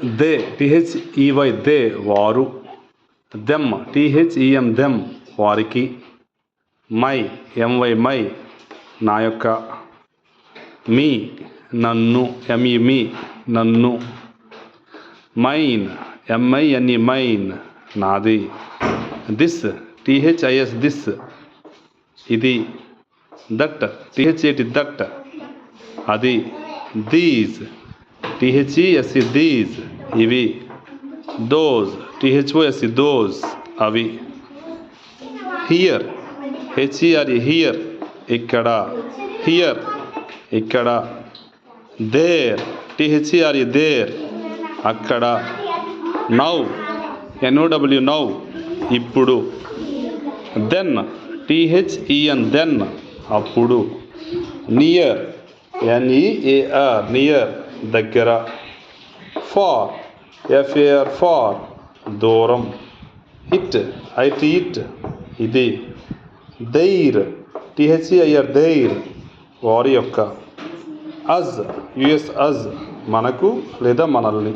They THEY they వారు. Them THEM them వారికి. My MY my నా యొక్క. మీ నన్ను ME మీ నన్ను. మైన్ MINE మైన్ నాది. దిస్ THIS దిస్ ఇది. దట్ THAT దట్ అది. దీస్ THES దీస్ ఇవి. దోస్ THOS దోస్ అవి. హియర్ HERE హియర్ ఇక్కడ. హియర్ ఇక్కడ. దేర్ THERE దేర్ అక్కడ. నౌ NOW నౌ ఇప్పుడు. దెన్ THEN దెన్ అప్పుడు. నియర్ NEAR నియర్ దగ్గర. ఫార్ FAR ఫార్ దూరం. IT ఇట్ ఇది. దైర్ THEIR దైర్ వారి యొక్క. అజ్ US అజ్ మనకు లేదా మనల్ని.